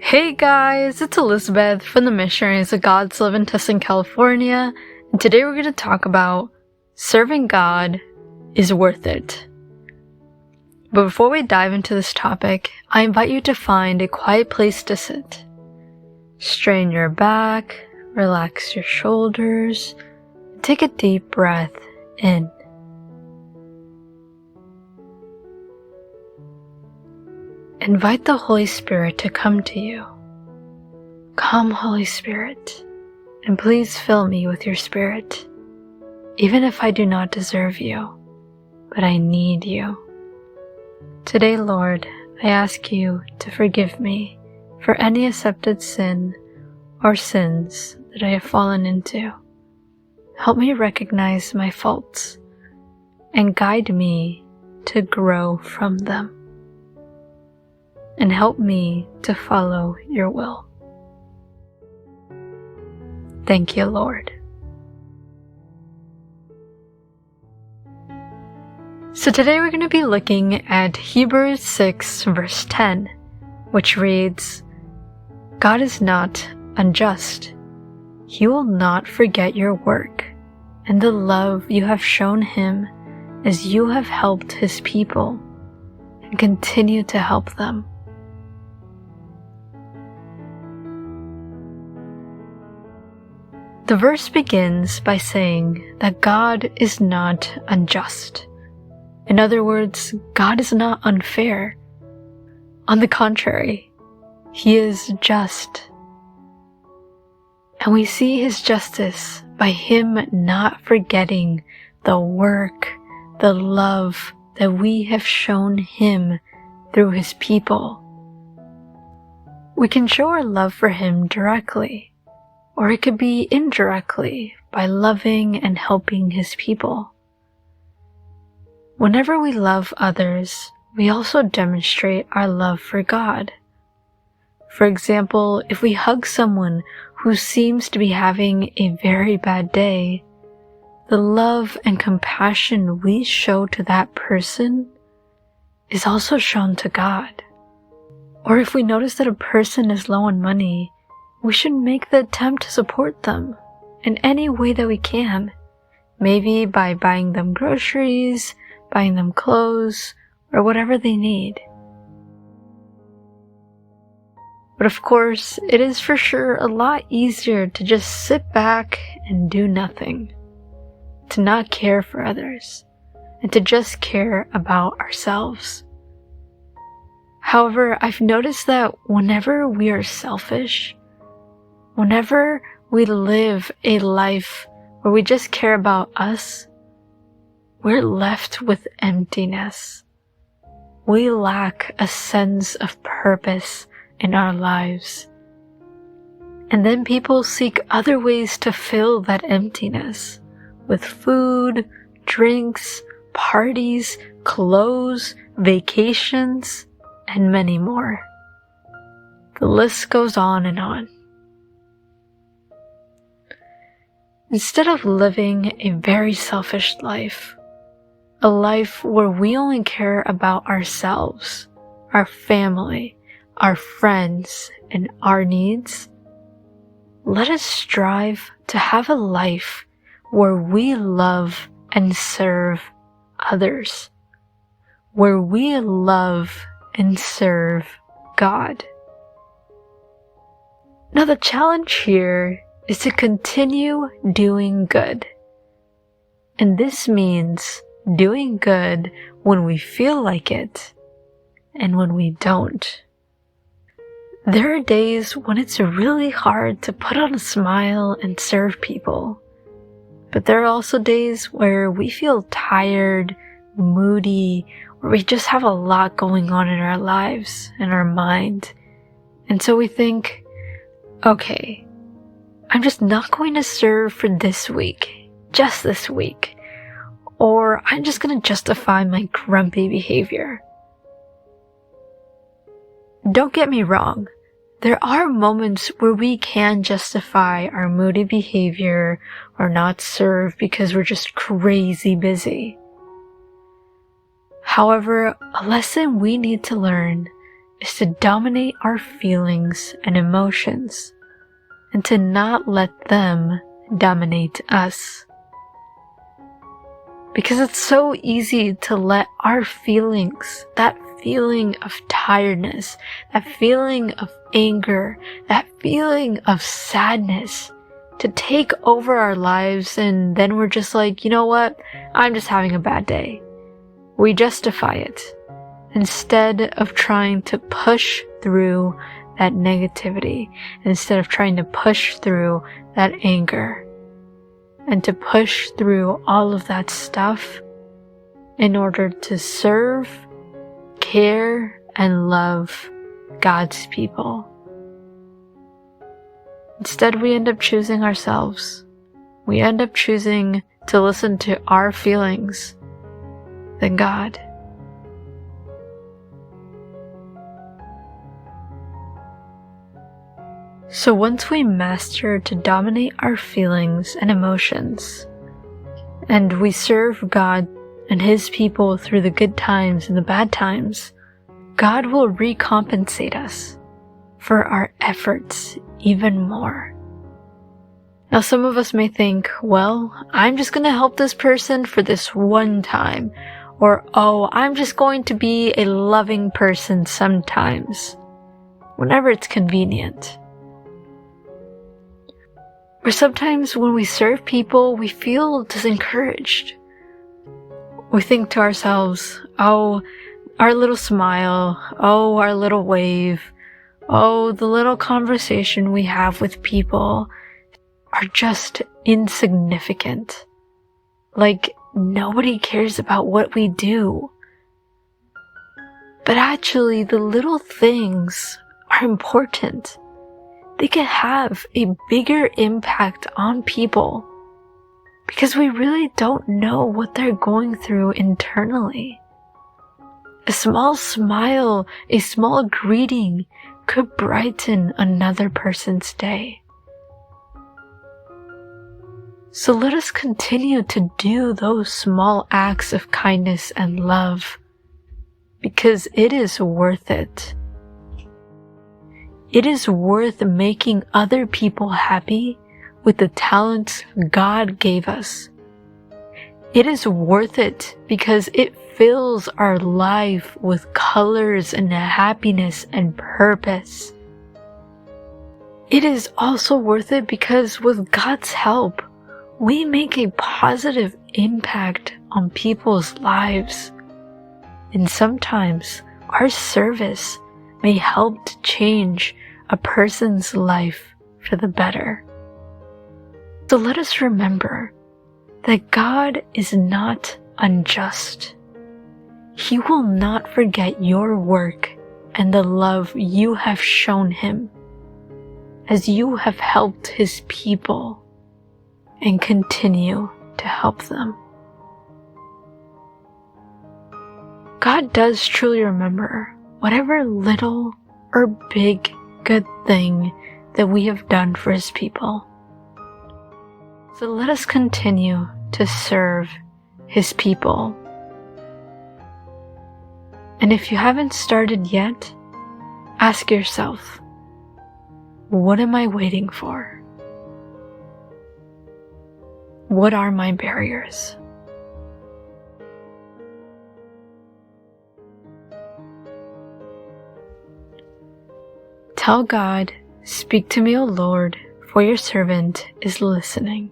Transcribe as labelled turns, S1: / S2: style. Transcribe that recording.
S1: Hey guys, it's Elizabeth from the Missionaries of God's Love in Tustin, California, and today we're going to talk about serving God is worth it. But before we dive into this topic, I invite you to find a quiet place to sit. Strain your back, relax your shoulders, and take a deep breath in. Invite the Holy Spirit to come to you. Come, Holy Spirit, and please fill me with your Spirit, even if I do not deserve you, but I need you. Today, Lord, I ask you to forgive me for any accepted sin or sins that I have fallen into. Help me recognize my faults and guide me to grow from them. And help me to follow your will. Thank you, Lord. So today we're going to be looking at Hebrews 6 verse 10, which reads, God is not unjust. He will not forget your work and the love you have shown him as you have helped his people and continue to help them. The verse begins by saying that God is not unjust. In other words, God is not unfair. On the contrary, He is just. And we see His justice by Him not forgetting the work, the love that we have shown Him through His people. We can show our love for Him directly, or it could be indirectly by loving and helping His people. Whenever we love others, we also demonstrate our love for God. For example, if we hug someone who seems to be having a very bad day, the love and compassion we show to that person is also shown to God. Or if we notice that a person is low on money, we should make the attempt to support them in any way that we can, maybe by buying them groceries, buying them clothes, or whatever they need. But of course, it is for sure a lot easier to just sit back and do nothing, to not care for others, and to just care about ourselves. However, I've noticed that whenever we are selfish, whenever we live a life where we just care about us, we're left with emptiness. We lack a sense of purpose in our lives. And then people seek other ways to fill that emptiness with food, drinks, parties, clothes, vacations, and many more. The list goes on and on. Instead of living a very selfish life, a life where we only care about ourselves, our family, our friends, and our needs, let us strive to have a life where we love and serve others, where we love and serve God. Now the challenge here is to continue doing good. And this means doing good when we feel like it and when we don't. There are days when it's really hard to put on a smile and serve people. But there are also days where we feel tired, moody, or we just have a lot going on in our lives, in our mind. And so we think, okay, I'm just not going to serve for this week, just this week, or I'm just going to justify my grumpy behavior. Don't get me wrong, there are moments where we can justify our moody behavior or not serve because we're just crazy busy. However, a lesson we need to learn is to dominate our feelings and emotions and to not let them dominate us. Because it's so easy to let our feelings, that feeling of tiredness, that feeling of anger, that feeling of sadness, to take over our lives, and then we're just like, you know what? I'm just having a bad day. We justify it instead of trying to push through that negativity, instead of trying to push through that anger, and to push through all of that stuff in order to serve, care, and love God's people. Instead, we end up choosing ourselves. We end up choosing to listen to our feelings than God. So once we master to dominate our feelings and emotions, and we serve God and His people through the good times and the bad times, God will recompensate us for our efforts even more. Now, some of us may think, well, I'm just going to help this person for this one time, or, oh, I'm just going to be a loving person sometimes, whenever it's convenient. Or sometimes when we serve people, we feel disencouraged. We think to ourselves, oh, our little smile, oh, our little wave, oh, the little conversation we have with people are just insignificant. Like, nobody cares about what we do. But actually, the little things are important. They can have a bigger impact on people because we really don't know what they're going through internally. A small smile, a small greeting could brighten another person's day. So let us continue to do those small acts of kindness and love because it is worth it. It is worth making other people happy with the talents God gave us. It is worth it because it fills our life with colors and happiness and purpose. It is also worth it because with God's help, we make a positive impact on people's lives. And sometimes our service may help to change a person's life for the better. So let us remember that God is not unjust. He will not forget your work and the love you have shown Him as you have helped His people and continue to help them. God does truly remember whatever little or big good thing that we have done for His people. So let us continue to serve His people. And if you haven't started yet, ask yourself, what am I waiting for? What are my barriers? Tell God, speak to me, O Lord, for your servant is listening.